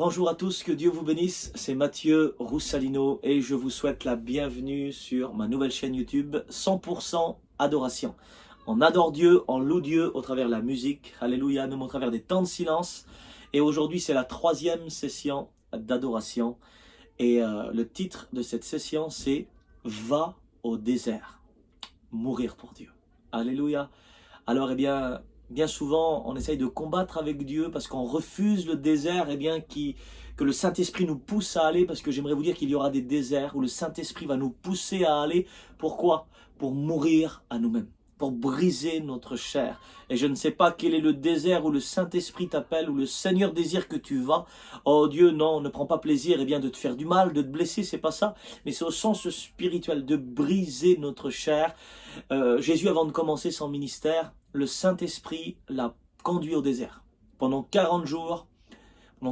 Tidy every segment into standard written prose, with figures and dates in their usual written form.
Bonjour à tous, que Dieu vous bénisse, c'est Mathieu Roussalino et je vous souhaite la bienvenue sur ma nouvelle chaîne YouTube 100% Adoration. On adore Dieu, on loue Dieu au travers de la musique, alléluia, même au travers des temps de silence. Et aujourd'hui c'est la 3e session d'adoration et le titre de cette session c'est « Va au désert, mourir pour Dieu ». Alléluia. Alors bien souvent, on essaye de combattre avec Dieu parce qu'on refuse le désert, que le Saint-Esprit nous pousse à aller, parce que j'aimerais vous dire qu'il y aura des déserts où le Saint-Esprit va nous pousser à aller. Pourquoi? Pour mourir à nous-mêmes, pour briser notre chair. Et je ne sais pas quel est le désert où le Saint-Esprit t'appelle, où le Seigneur désire que tu vas. Oh Dieu, non, ne prend pas plaisir de te faire du mal, de te blesser, c'est pas ça. Mais c'est au sens spirituel, de briser notre chair. Jésus, avant de commencer son ministère, le Saint-Esprit l'a conduit au désert. Pendant 40 jours,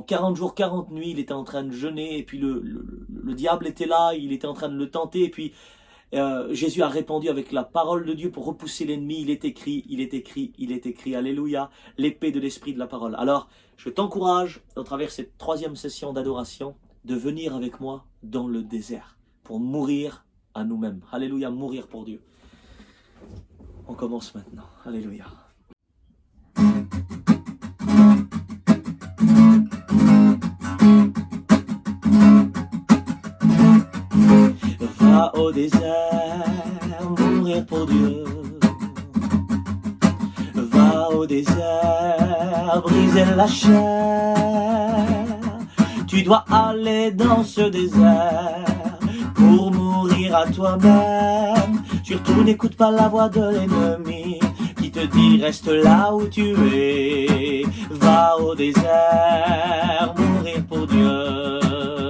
40 nuits, il était en train de jeûner, et puis le diable était là, il était en train de le tenter, et puis Jésus a répondu avec la parole de Dieu pour repousser l'ennemi. Il est écrit, il est écrit, il est écrit, alléluia, l'épée de l'esprit de la parole. Alors, je t'encourage, au travers cette 3e session d'adoration, de venir avec moi dans le désert, pour mourir à nous-mêmes. Alléluia, mourir pour Dieu. On commence maintenant. Alléluia. Va au désert, mourir pour Dieu. Va au désert, briser la chair. Tu dois aller dans ce désert pour mourir à toi-même. Surtout n'écoute pas la voix de l'ennemi qui te dit reste là où tu es. Va au désert, mourir pour Dieu.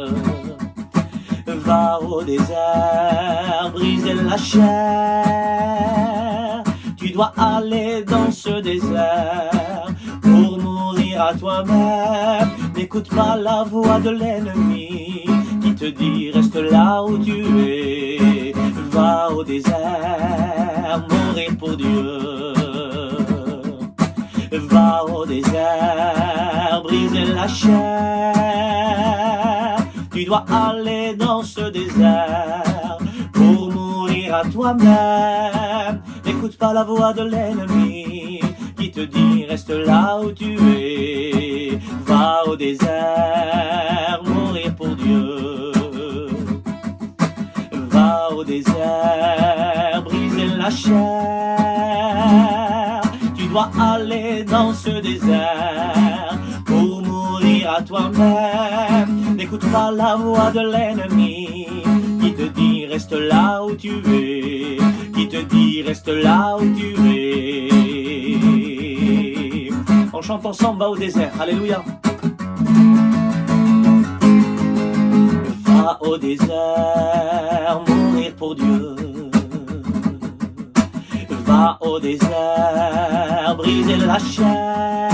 Va au désert, briser la chair. Tu dois aller dans ce désert pour mourir à toi-même. N'écoute pas la voix de l'ennemi qui te dit reste là où tu es. Va au désert, mourir pour Dieu. Va au désert, briser la chair. Tu dois aller dans ce désert pour mourir à toi-même. N'écoute pas la voix de l'ennemi qui te dit reste là où tu es. Va au désert, mourir pour Dieu. Va au désert, briser la chair. Tu dois aller dans ce désert pour mourir à toi-même. N'écoute pas la voix de l'ennemi qui te dit reste là où tu es. Qui te dit reste là où tu es. On chante ensemble, va au désert, alléluia. Va au désert, mourir pour Dieu. Va au désert, briser la chair.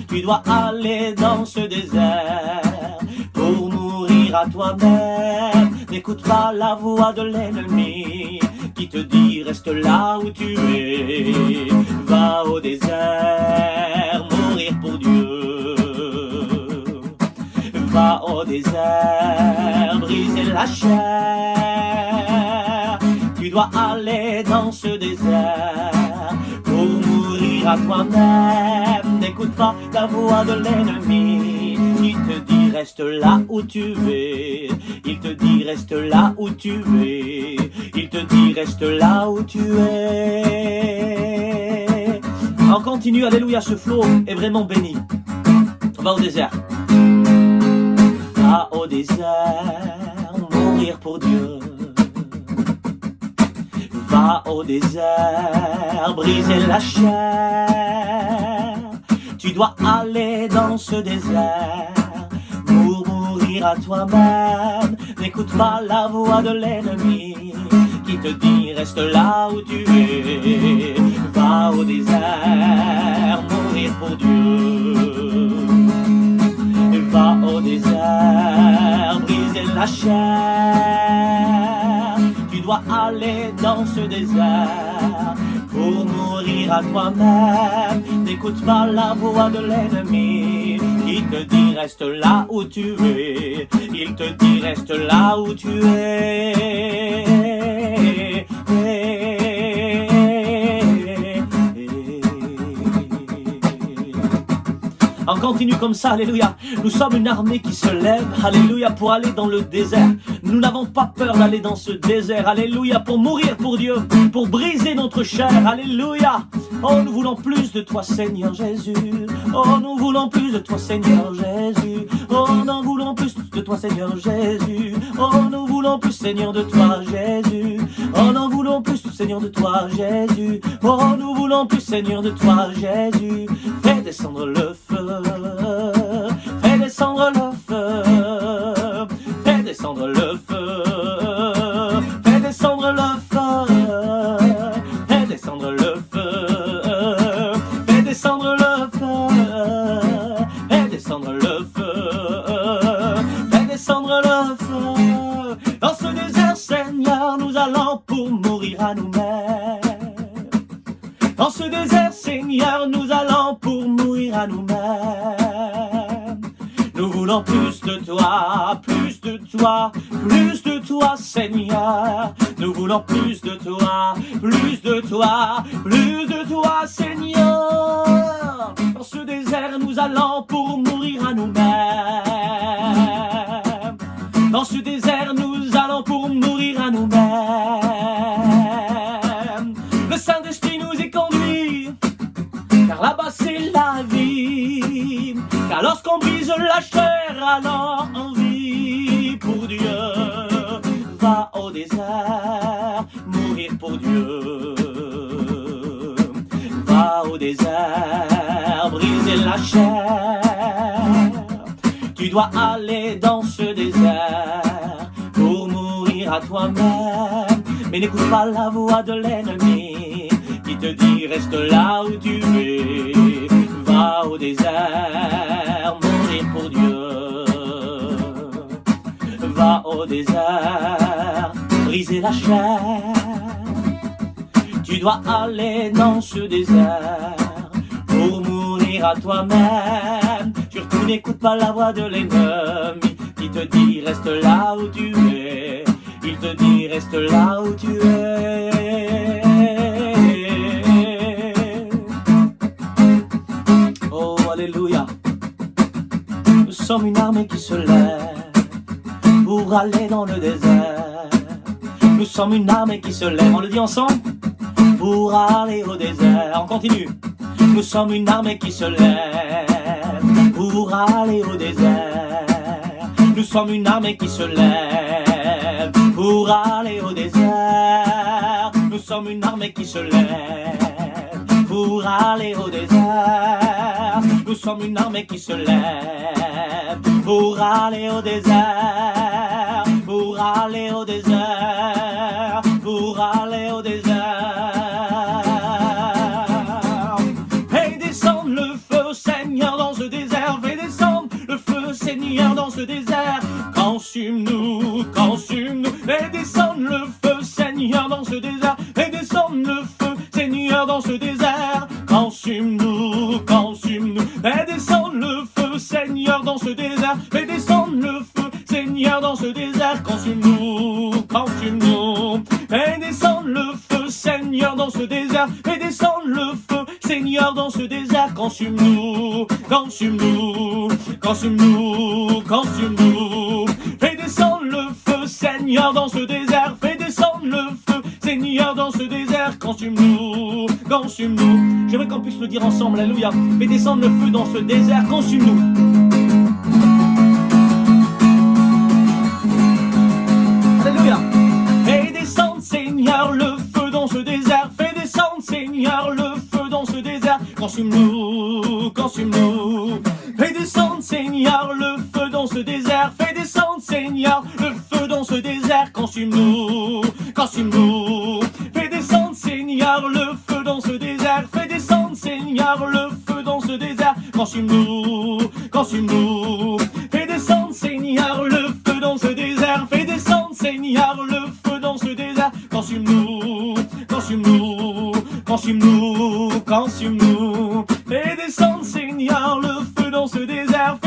Tu dois aller dans ce désert pour mourir à toi-même. N'écoute pas la voix de l'ennemi qui te dit reste là où tu es. Va au désert, mourir pour Dieu. Va au désert, briser la chair. Tu dois aller dans ce désert pour mourir à toi-même. N'écoute pas la voix de l'ennemi qui te dit reste là où tu es. Il te dit reste là où tu es. Il te dit reste là où tu es. On continue, alléluia, ce flow est vraiment béni. Va au désert. Va au désert, mourir pour Dieu. Va au désert, briser la chair. Tu dois aller dans ce désert pour mourir à toi-même. N'écoute pas la voix de l'ennemi qui te dit reste là où tu es. Va au désert, mourir pour Dieu. Va au désert, briser la chair. Tu dois aller dans ce désert pour mourir à toi-même. N'écoute pas la voix de l'ennemi Il te dit reste là où tu es. Il te dit reste là où tu es. On continue comme ça, alléluia. Nous sommes une armée qui se lève, alléluia, pour aller dans le désert. Nous n'avons pas peur d'aller dans ce désert, alléluia, pour mourir pour Dieu, pour briser notre chair, alléluia. Oh, nous voulons plus de toi, Seigneur Jésus. Oh, nous voulons plus de toi, Seigneur Jésus. Oh, nous voulons plus de toi, Seigneur Jésus. Oh, nous voulons plus, Seigneur, de toi, Jésus. Oh, nous voulons plus, Seigneur, de toi, Jésus. Oh, nous voulons plus, Seigneur, de toi, Jésus. Fais descendre le feu. Fais descendre le feu. Fais descendre le feu. Fais descendre le feu. Fais descendre le feu. Fais descendre le feu. Fais descendre le feu. Fais descendre le feu. Dans ce désert, Seigneur, nous allons pour mourir à nous-mêmes. Dans ce désert, Seigneur, nous allons pour mourir à nous-mêmes. Nous voulons plus de toi, plus de toi, plus de toi, Seigneur. Nous voulons plus de toi, plus de toi, plus de toi, Seigneur. Dans ce désert, nous allons pour mourir à nous-mêmes. Dans ce désert, nous allons pour mourir à nous-mêmes. Le Saint-Esprit nous est conduit, car là-bas c'est la vie. Car lorsqu'on brise la chair, alors on vit pour Dieu. Va au désert, mourir pour Dieu. Va au désert, briser la chair. Tu dois aller dans ce désert pour mourir à toi-même. Mais n'écoute pas la voix de l'ennemi qui te dit reste là où tu es. Va au désert, mourir pour Dieu. Va au désert, briser la chair. Tu dois aller dans ce désert pour mourir à toi-même. Surtout n'écoute pas la voix de l'ennemi qui te dit reste là où tu es. Il te dit reste là où tu es. Oh, alléluia. Nous sommes une armée qui se lève pour aller dans le désert. Nous sommes une armée qui se lève, on le dit ensemble, pour aller au désert. On continue. Nous sommes une armée qui se lève pour aller au désert. Nous sommes une armée qui se lève pour aller au désert. Nous sommes une armée qui se lève pour aller au désert. Nous sommes une armée qui se lève pour aller au désert. Pour aller au désert. Pour aller au désert. Fais descendre le feu, Seigneur, dans ce désert. Fais descendre le feu, Seigneur, dans ce désert. Consume-nous, consume-nous. Fais descendre le feu, Seigneur, dans ce désert. Fais descendre le feu, Seigneur, dans ce désert. Consume-nous, consume-nous. Fais descendre le feu, Seigneur, dans ce désert. Fais descendre le feu, Seigneur, dans ce désert. Consume-nous, consume-nous. Fais descendre le feu, Seigneur, dans ce désert. Fais descendre le feu, Seigneur, dans ce désert. Consume-nous, consume-nous, consume-nous, consume-nous. Fais descendre le feu, Seigneur, dans ce désert. Fais descendre le feu, Seigneur, dans ce désert. Consume-nous, consume-nous. J'aimerais qu'on puisse le dire ensemble, alléluia. Fais descendre le feu dans ce désert. Consume-nous. Alléluia. Fais descendre, Seigneur, le feu dans ce désert. Fais descendre, Seigneur, le feu dans ce désert. Consume-nous, consume-nous. Fais descendre, Seigneur, le feu dans ce désert. Fais descendre, Seigneur, le feu dans ce désert. Consume-nous, consume-nous. Fais descendre, Seigneur, le feu dans ce désert. Fais descendre, Seigneur, le feu dans ce désert. Consume-nous, consume-nous. Fais descendre, Seigneur, le feu dans ce désert. Fais descendre, Seigneur, le feu dans ce désert. Consume-nous, consume-nous, consume-nous, consume-nous. Fais descendre, Seigneur, le feu dans ce désert.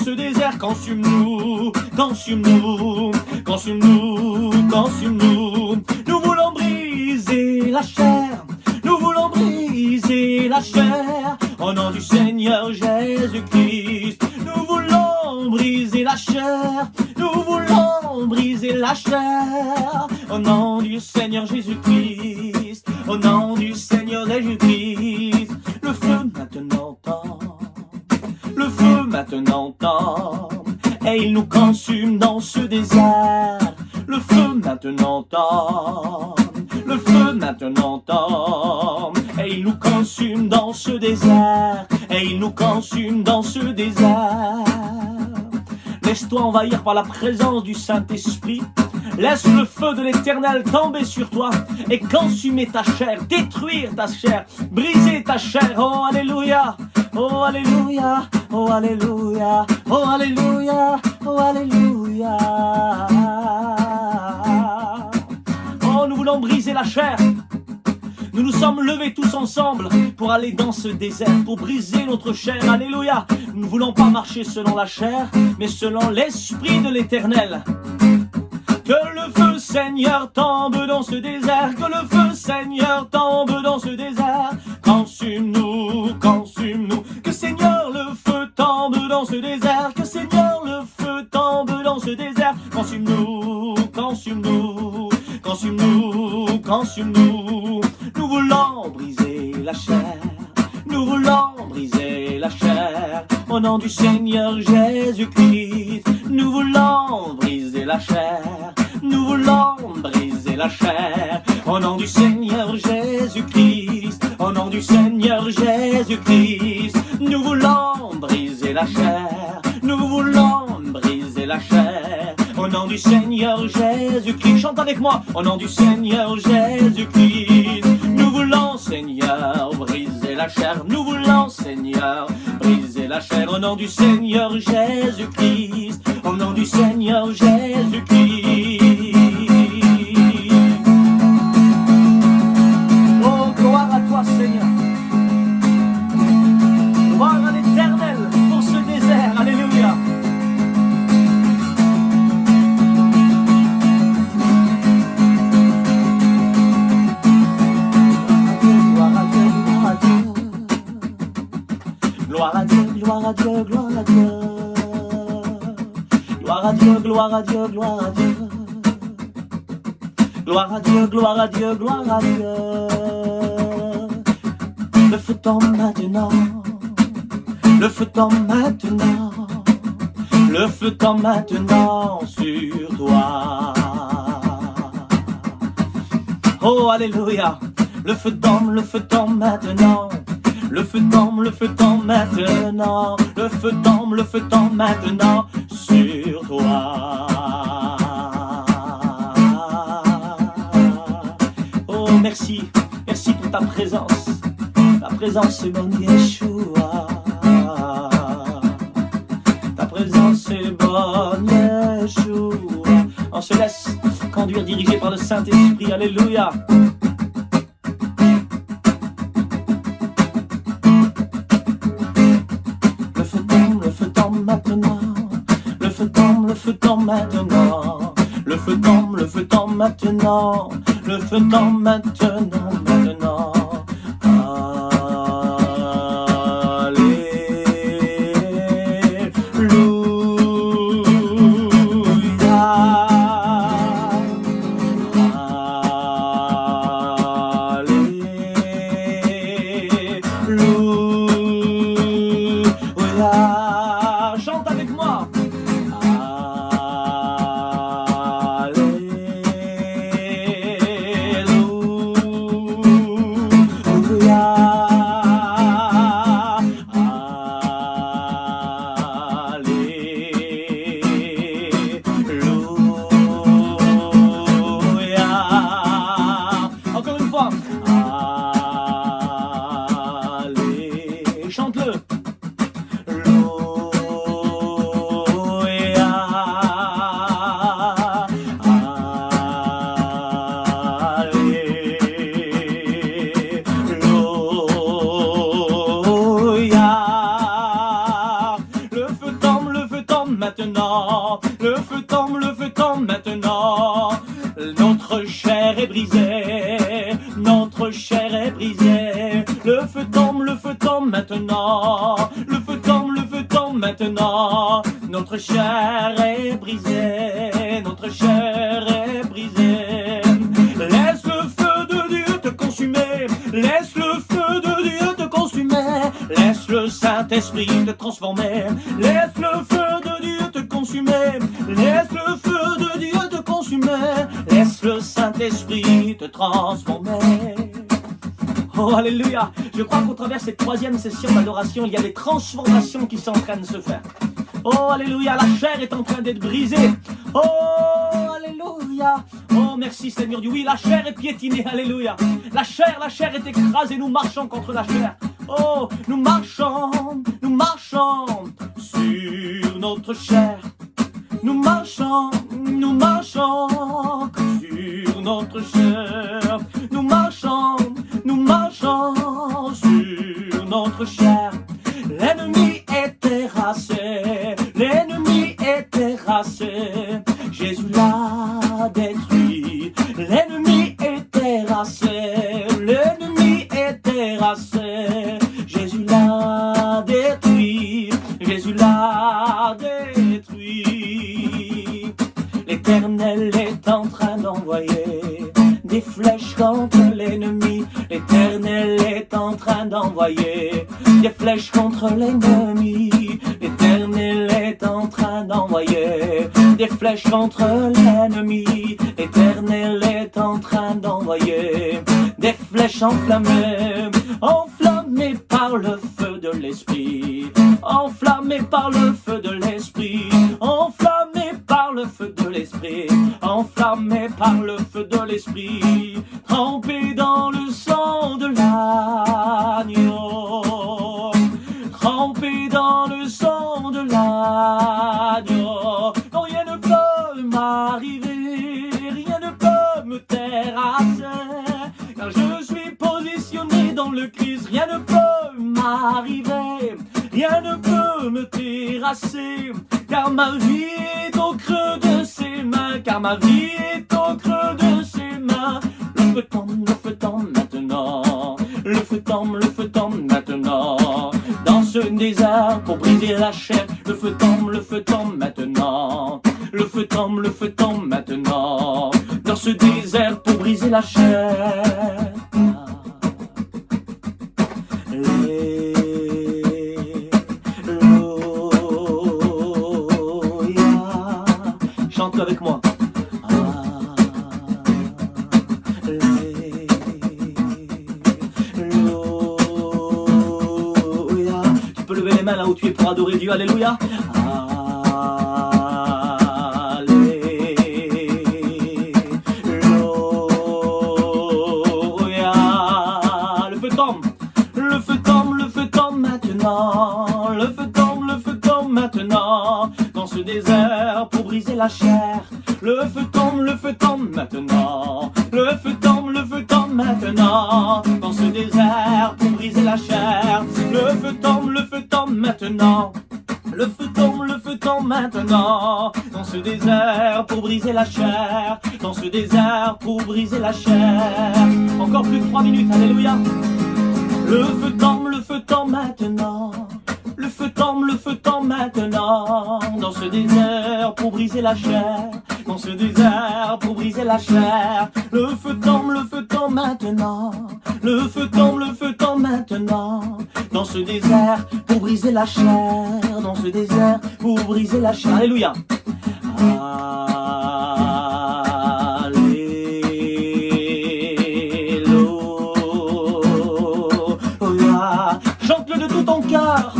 ce désert. Consume-nous, consume-nous, consume-nous, consume-nous. Nous voulons briser la chair, nous voulons briser la chair. Au nom du Seigneur Jésus-Christ, nous voulons briser la chair, nous voulons briser la chair. Au nom du Seigneur Jésus-Christ, au nom du Seigneur Jésus-Christ. Le feu maintenant tombe, le feu maintenant tombe, et il nous consume dans ce désert. Le feu maintenant tombe, le feu maintenant tombe, et il nous consume dans ce désert, et il nous consume dans ce désert. Laisse-toi envahir par la présence du Saint-Esprit. Laisse le feu de l'Éternel tomber sur toi et consumer ta chair, détruire ta chair, briser ta chair. Oh alléluia, oh alléluia, oh alléluia, oh alléluia, oh alléluia. Oh, nous voulons briser la chair. Nous nous sommes levés tous ensemble pour aller dans ce désert, pour briser notre chair. Alléluia. Nous ne voulons pas marcher selon la chair, mais selon l'Esprit de l'Éternel. Que le feu Seigneur tombe dans ce désert, que le feu Seigneur tombe dans ce désert. Consume-nous, consume-nous. Que Seigneur le feu tombe dans ce désert, que Seigneur le feu tombe dans ce désert. Consume-nous, consume-nous, consume-nous, consume-nous. Nous voulons briser la chair, nous voulons briser la chair. Au nom du Seigneur Jésus-Christ, nous voulons briser la chair, nous voulons briser la chair. Au nom du Seigneur Jésus-Christ, au nom du Seigneur Jésus-Christ, nous voulons briser la chair, nous voulons briser la chair. Au nom du Seigneur Jésus-Christ, chante avec moi. Au nom du Seigneur Jésus-Christ, nous voulons, Seigneur, briser la chair. Nous voulons, Seigneur, briser la chair. Au nom du Seigneur Jésus-Christ, au nom du Seigneur Jésus-Christ. Oh, gloire à toi, Seigneur. Gloire à l'Éternel pour ce désert. Alléluia. Gloire à Dieu, gloire à Dieu, gloire à Dieu. Gloire à Dieu, gloire à Dieu, gloire à Dieu. Gloire à Dieu, gloire à Dieu, gloire à Dieu. Le feu tombe maintenant, le feu tombe maintenant, le feu tombe maintenant sur toi. Oh alléluia, le feu tombe maintenant. Le feu tombe maintenant, le feu tombe maintenant sur toi. Oh merci, merci pour ta présence est bonne Yeshua. Ta présence est bonne Yeshua. On se laisse conduire, dirigé par le Saint-Esprit, alléluia. Maintenant, le feu tombe maintenant, le feu tombe maintenant, le feu tombe maintenant, maintenant. Chante-le. le feu tombe maintenant. Notre chair est brisée, notre chair est brisée. Le feu tombe maintenant. Le feu tombe maintenant. Notre chair est brisée, notre chair est brisée. Laisse le feu de Dieu te consumer, laisse le feu de Dieu te consumer, laisse le Saint-Esprit te transformer, laisse le feu de Dieu te consumer, laisse le feu de Dieu te consumer, laisse le Saint-Esprit te transformer. Oh, alléluia! Je crois qu'au travers de cette troisième session d'adoration, il y a des transformations qui sont en train de se faire. Oh, alléluia! La chair est en train d'être brisée. Oh, alléluia! Oh, merci Seigneur Dieu. Oui, la chair est piétinée. Alléluia! La chair est écrasée. Nous marchons contre la chair. Oh, nous marchons sur notre chair. Nous marchons sur notre chair. Nous marchons sur notre chair. L'ennemi est terrassé, l'ennemi est terrassé. Jésus l'a détruit. L'ennemi est terrassé, l'ennemi est terrassé. Jésus l'a détruit, Jésus l'a détruit. L'Éternel est en train d'envoyer des flèches contre l'ennemi. L'Éternel est en train d'envoyer des flèches contre l'ennemi. L'Éternel est en train d'envoyer des flèches contre l'ennemi. L'Éternel est en train d'envoyer des flèches enflammées, enflammées par le feu de l'Esprit, enflammées par le feu de l'Esprit, enflammées par le feu de l'Esprit, enflammées par le feu de l'Esprit, trempées dans le sang de l'agneau, trempées dans le sang de l'agneau. Non, rien ne peut m'arriver, rien ne peut me terrasser, car je suis positionné dans le Christ. Rien ne peut m'arriver, rien ne peut me terrasser, car ma vie est au creux de ses mains, car ma vie est au creux de ses mains. Le feu tombe maintenant, le feu tombe maintenant, dans ce désert pour briser la chair. Le feu tombe maintenant, le feu tombe maintenant, dans ce désert pour briser la chair. Chante avec moi. Tu peux lever les mains là où tu es pour adorer Dieu. Alléluia. Dans ce désert pour briser la chair. Le feu tombe maintenant. Le feu tombe maintenant. Dans ce désert pour briser la chair. Le feu tombe maintenant. Le feu tombe maintenant. Dans ce désert pour briser la chair. Dans ce désert pour briser la chair. Encore plus de 3 minutes, alléluia. Le feu tombe maintenant. Le feu tombe maintenant, dans ce désert pour briser la chair, dans ce désert pour briser la chair. Le feu tombe maintenant, le feu tombe maintenant, dans ce désert pour briser la chair, dans ce désert pour briser la chair. Alléluia. Alléluia. Chante-le de tout ton cœur.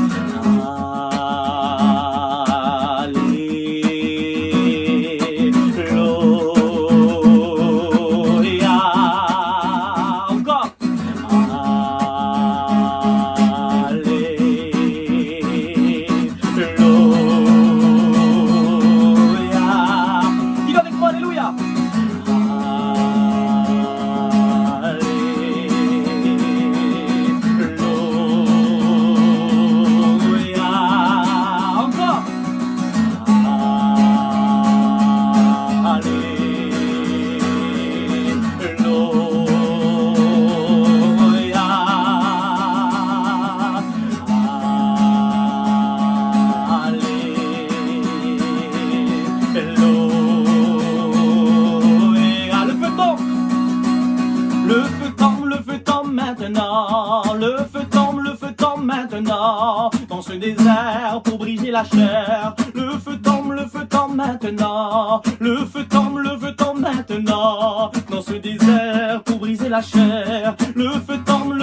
désert pour briser la chair. Le feu tombe maintenant. Le feu tombe maintenant. Dans ce désert pour briser la chair. Le feu tombe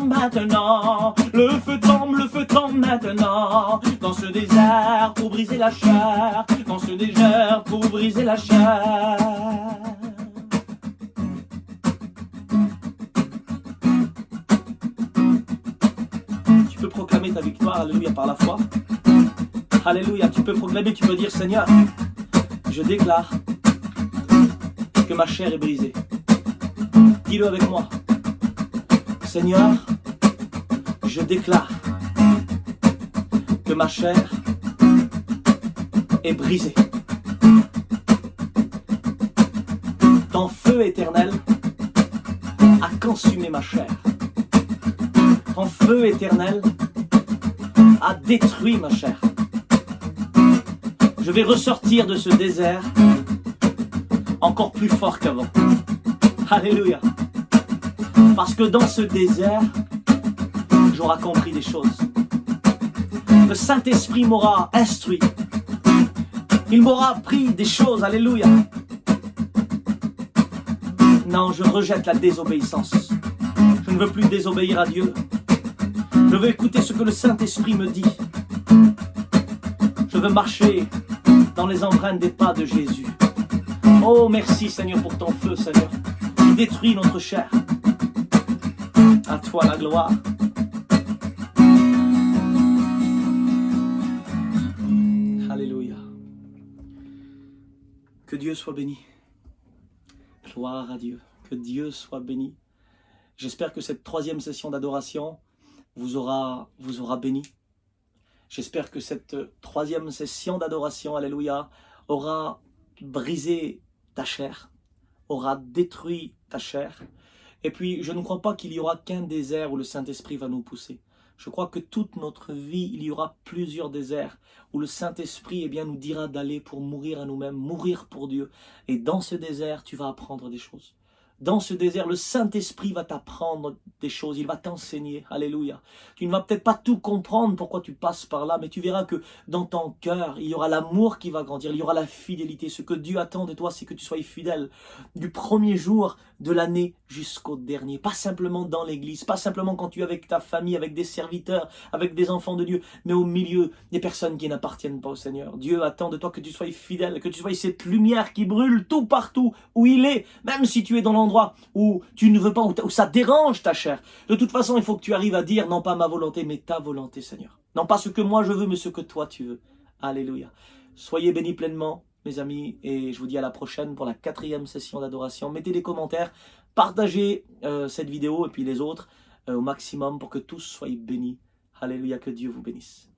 maintenant. Le feu tombe maintenant. Dans ce désert pour briser la chair. Dans ce désert pour briser la chair. Tu peux proclamer ta victoire, alléluia, par la foi. Alléluia, tu peux proclamer, tu peux dire, Seigneur, je déclare que ma chair est brisée. Dis-le avec moi. Seigneur, je déclare que ma chair est brisée. Ton feu éternel a consumé ma chair. Ton feu éternel a détruit ma chair. Je vais ressortir de ce désert encore plus fort qu'avant. Alléluia. Parce que dans ce désert, j'aurai compris des choses. Le Saint-Esprit m'aura instruit. Il m'aura appris des choses. Alléluia. Non, je rejette la désobéissance. Je ne veux plus désobéir à Dieu. Je veux écouter ce que le Saint-Esprit me dit. Je veux marcher dans les empreintes des pas de Jésus. Oh, merci Seigneur pour ton feu, Seigneur, qui détruit notre chair. À toi la gloire. Alléluia. Que Dieu soit béni. Gloire à Dieu. Que Dieu soit béni. J'espère que cette troisième session d'adoration vous aura béni. J'espère que cette troisième session d'adoration, alléluia, aura brisé ta chair, aura détruit ta chair. Et puis, je ne crois pas qu'il y aura qu'un désert où le Saint-Esprit va nous pousser. Je crois que toute notre vie, il y aura plusieurs déserts où le Saint-Esprit nous dira d'aller pour mourir à nous-mêmes, mourir pour Dieu. Et dans ce désert, tu vas apprendre des choses. Dans ce désert, le Saint-Esprit va t'apprendre des choses, il va t'enseigner, alléluia. Tu ne vas peut-être pas tout comprendre pourquoi tu passes par là, mais tu verras que dans ton cœur, il y aura l'amour qui va grandir, il y aura la fidélité. Ce que Dieu attend de toi, c'est que tu sois fidèle du premier jour de l'année jusqu'au dernier. Pas simplement dans l'église, pas simplement quand tu es avec ta famille, avec des serviteurs, avec des enfants de Dieu, mais au milieu des personnes qui n'appartiennent pas au Seigneur. Dieu attend de toi que tu sois fidèle, que tu sois cette lumière qui brûle tout partout où il est, même si tu es dans l'endroit où tu ne veux pas, où ça dérange ta chair. De toute façon, il faut que tu arrives à dire, non pas ma volonté, mais ta volonté, Seigneur. Non pas ce que moi je veux, mais ce que toi tu veux. Alléluia. Soyez bénis pleinement, mes amis, et je vous dis à la prochaine pour la 4e session d'adoration. Mettez des commentaires, partagez cette vidéo et puis les autres au maximum pour que tous soient bénis. Alléluia, que Dieu vous bénisse.